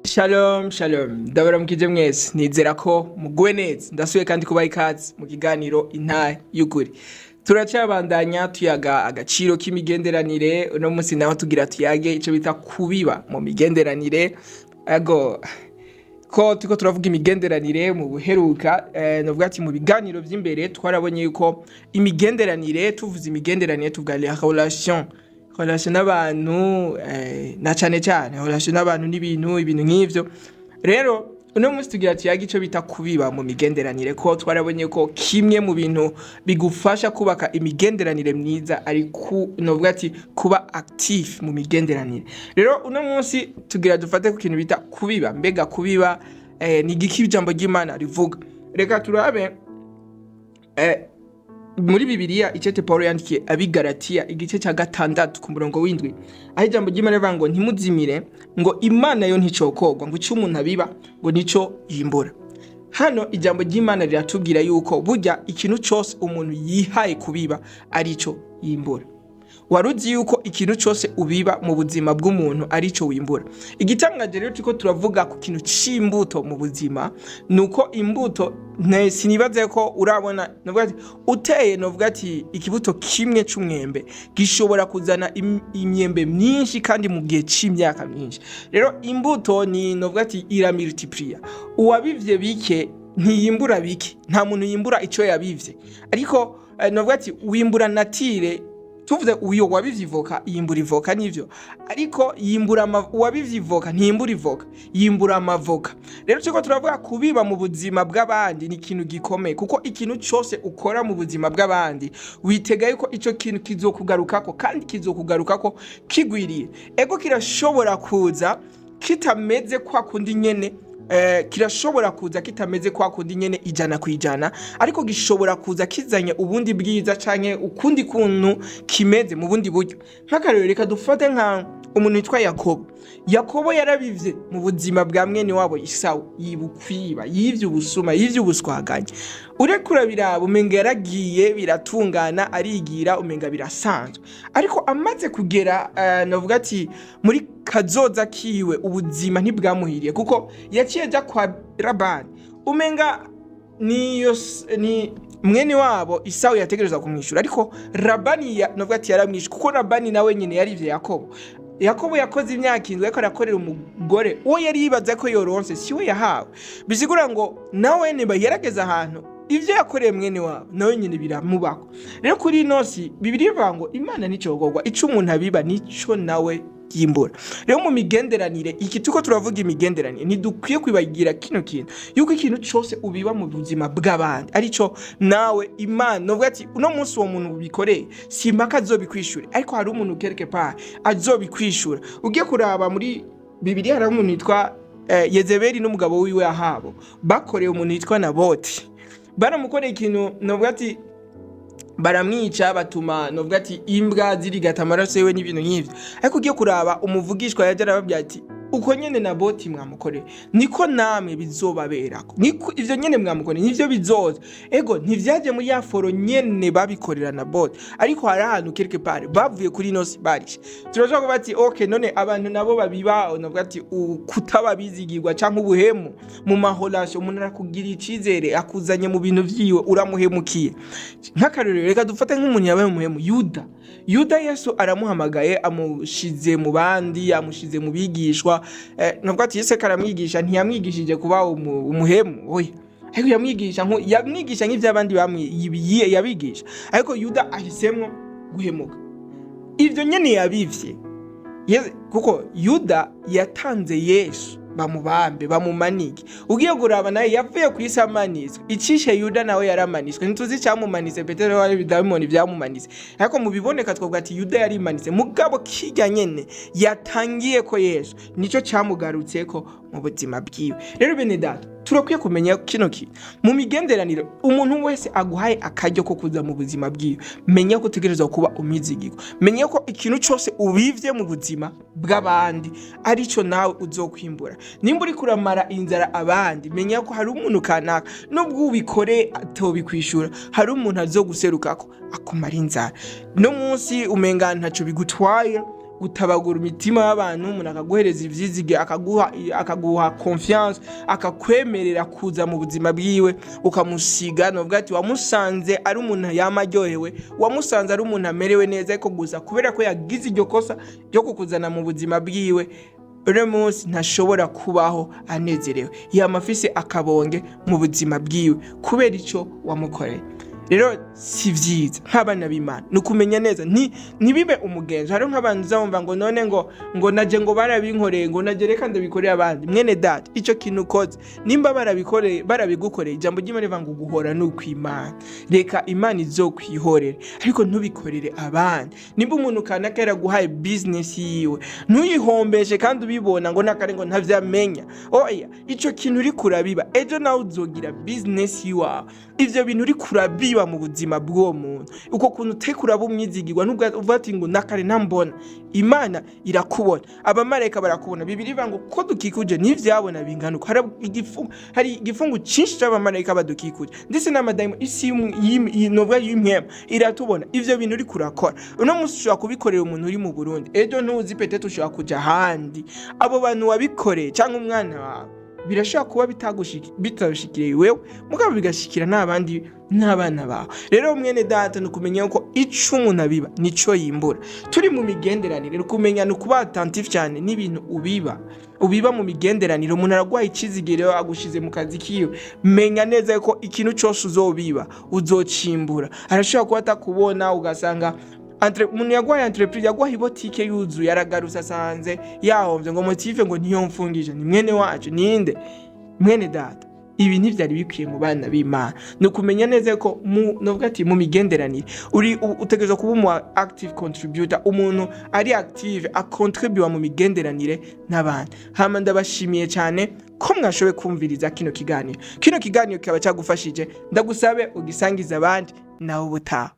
Shalom, shalom. Ndabaramukije mwese. Nizera ko muguwe neza. Ndasubiye kandi kubaha ikaze mu kiganiro intahe y'ukuri. Turacyabandanya tuyaga agaciro k'imigenderanire. Uno munsi naho tugira tuyage ico bita kubiba mu migenderanire. Ego ko tuko turavuga imigenderanire mu buheruka novuga ati mu biganiro vy'imbere twarabonye yuko imigenderanire tuvuze imigenderanire tuvuga les relations n'abantu na cane relation n'abantu n'ibintu nk'ivyo. Rero uno munsi tugira tuyage ico bita kubiba mu migenderanire ko twarabonye ko kimwe mu bintu bigufasha kubaka imigenderanire myiza ari novuga ati kuba active mu migenderanire. Rero uno munsi tugira dufate ku kintu bita kubiba. Mbega kubiba ni igiki ijambo ry'Imana rivuga? Reka turabe muri Bibiliya icete Paulo yandikiye abigalatiya igice cya 6 ku murongo w'indwi, aho ijambo ry'Imana rivuga ngo ntimuzimire ngo Imana yo nticokogwa, ngo ico umuntu abiba ngo nico yimbura. Hano ijambo ry'Imana riratubwira yuko burya ikintu cyose umuntu yihaye kubiba arico yimbura. Waruzi yuko ikintu cyose ubiba mu buzima bw'umuntu arico wimbura. Igitangaje rero tuko turavuga ku kintu c'imbuto mu buzima nuko imbuto sinibaze ko urabona novuga ati uteye novuga ati ikibuto kimwe c'umwembe gishobora kuzana imyembe myinshi kandi mu gihe c'imyaka myinshi. Rero imbuto ni novuga ati iramultiplier. Uwabivye bike ntiyimbura bike, nta muntu yimbura ico yabivye, ariko novuga ati wimbura natire. Tuvuze uyo wabivye ivoka yimbura ivoka nivyo, ariko yimbura uwabivye ivoka ntiyimbura ivoka, yimbura amavoka. Rero tuko turavuga kubiba mu buzima bw'abandi ni ikintu gikomeye, kuko ikintu cyose ukora mu buzima bw'abandi witega yuko ico kintu kizokugarukako kandi kizokugarukako kigwiriye. Ego kirashobora kuza kitameze kwa kundi nyene, kirashobora kuza kitameze kwa kundi nyene 100%, ariko gishobora kuza kizanye ubundi bwiza canke ukundi kuntu kimeze mu bundi buryo. Nk'akarero reka dufate nka umuntu yitwa Yakobo yarabivye mu buzima bwa mwene wabo Isawu, yibukwiba, yivye ubusuma, yivye ubuswaganye. Urekura biraba umenga yaragiye biratungana, arigira umenga birasanzwe, ariko amaze kugera navuga ati muri kazoza kiwe ubuzima ntibwamuhiriye, kuko yaciye aja kwa Labani umenga ni mwene wabo Isawu yategereza kumwishura, ariko Labani navuga ati yaramwishe, kuko Labani nawe nyene yarivye Yakobo yakoze imyaka 7 ariko arakorera umugore uwo yari yibaza ko yoronse siwe yahawe. Bisigura ngo nawe niba yarageza ahantu ivyo yakoreye mwene wabo nawe nyene biramubako. Rero kuri nosi Bibiliya ivuga ngo Imana nicogogwa, ico umuntu abiba nico nawe yimbura. Rero mu migenderanire iki tuko turavuga imigenderanire ntidukwiye kwibagira kino kintu yuko ikintu cyose ubiba mu buzima bw'abandi arico nawe Imana novuga ati uno munsi uwo muntu ubikoreye simpaka azobikwishura, ariko hari umuntu quelque part azobikwishura. Ugiye kuraba muri Bibiliya hari umuntu yitwa Yezebeli n'umugabo wiwe Ahabo bakoreye umuntu yitwa Naboti, baramukoreye ikintu novuga ati baramwica, batuma novuga ati imbwa zirigata amaraso yewe n'ibintu nk'ivyo. Ariko ugiye kuraba umuvugishwa yajara babya ati uko nyene Naboti mwamukore niko namwe bizobaberako, niko ivyo nyene mwamukore nivyo bizoza. Ego ntivyaje muri ya foro nyene babikorera Naboti, ariko hari ahantu quelque part bavuye kuri nosi barishe. Turashobora kuba ati okay none abantu nabo babiba novuga ati kutababizigirwa canke ubuhemu mu maholasho, umuntu arakugira icizere akuzanye mu bintu vyiwe uramuhemukiye. Nk'akarero reka dufate nk'umuntu yabaye umuhemu Yuda Yesu aramuhamagaye amushize mu bandi, amushize mu bigishwa. Navuga ati Yesu karamwigisha ntiyamwigishije kuba umuhemu, oya, ariko yamwigisha nk'ivy'abandi yabigisha, ariko Yuda ahisemwo guhemuka. Ivyo nyene yabivye kuko Yuda yatanze Yesu bamubambe bamumanike. Ugiye kuraba naye yavuye ku isi amaniswe, icishe Yuda nawe yaramaniswe. Ntituzi cyamumanise, Petero wari bidamoni byamumanise, ariko mubiboneka twavuga ati Yuda yari manise, mugabo kijya nyene yatangiye ko Yesu nico cyamugarutseko mu buzima bwiwe. Rero bene data turakwiye kumenya kino kintu mu migenderanire. Umuntu wese aguhaye akaryo ko kuza mu buzima bwiwe, menya ko utegerezwa kuba umwizigirwa, menya ko ikintu cyose ubivye mu buzima bw'abandi arico nawe uzokwimbura. Nimba uri kuramara inzara abandi, menya ko hari umuntu kanaka nubwo ubikore atobikwishura, hari umuntu azoguserukako akumara inzara. No munsi umengana ntaco bigutwaye gutabagura imitima y'abantu, umuntu akaguhereza ivyizige, akaguha confiance, akakwemerera kuza mu buzima bwiwe, ukamusiga novuga ati wamusanze ari umuntu yamaryohewe, wamusanze ari umuntu amerewe neza, ariko gusa kubera ko yagize iryo kosa ryo kukuzana mu buzima bwiwe, uno munsi ntashobora kubaho anezerewe, yamafise akabonge mu buzima bwiwe kubera ico wamukoreye. Rero si vyiza nk'abana b'Imana nukumenya neza ntibibe umugenzo. Hari nk'abantu uzabumva ngo none ngo naje ngo barabinkoreye, ngo naje reka ndabikoreye abandi. Mwene data, ico kintu ukoze nimba barabigukoreye, ijambo ry'Imana rivuga ngo guhora n'ukw'Imana. Reka Imana izokwihorera, ariko ntubikorere abandi. Nimba umuntu kanaka yaraguhaye business yiwe, ntuyihombeshe kandi ubibona ngo nakare ngo ntavyamenya. Oya, ico kintu uri kurabiba, ejo nawe uzogira business yiwawe. Ivyo bintu uri kurabiba mu buzima bw'uwo muntu, uko kuntu utekuraba umwizigirwa, nubwo ati ngo nakare ntambona, Imana irakubona, abamarayika barakubona. Bibiri bivuga ngo ko dukikuje n'ivyabona bingana uko. Hari igifungu cinshi c'abamarayika badukikuje, ndetse n'amadaimo isi y'imwema iratubona. Ivyo bintu uri kurakora uno munsi ushobora kubikorera umuntu uri mu Burundi, ejo ntuzi petete ushobora kuja ahandi. Abo bantu wabikoreye cyangwa umwana wawe birashobora kuba bitagushikiriye wewe, mugabo bigashikira n'abana bawe. Rero mwene data nukumenya ko ico umuntu abiba nico yimbura. Turi mu migenderanire nukumenya nukuba attentif cyane n'ibintu ubiba mu migenderanire. Umuntu aragwaye icizigiro agushize mu kazi kiwe, menya neza ko ikintu cyose uzobiba uzocimbura. Arashobora kuba atakubona ugasanga umuntu yagwaye entreprise, yagwaye ibotike yuzuye, yaragarutse asanze yahomvye ngo motive ngo niyo mfungije. Ni mwene wacu ninde? Mwene data, ibi ntivyari bikwiye mu bana b'Imana. Nukumenya neza ko novuga ati mu migenderanire utegerezwa kuba umu active contributor, umuntu ari active akontribua mu migenderanire n'abandi. Hama ndabashimiye cyane ko mwashobe kumviriza kino kiganiro kikaba cyagufashije. Ndagusabe ugisangiza abandi nawe ubutaha.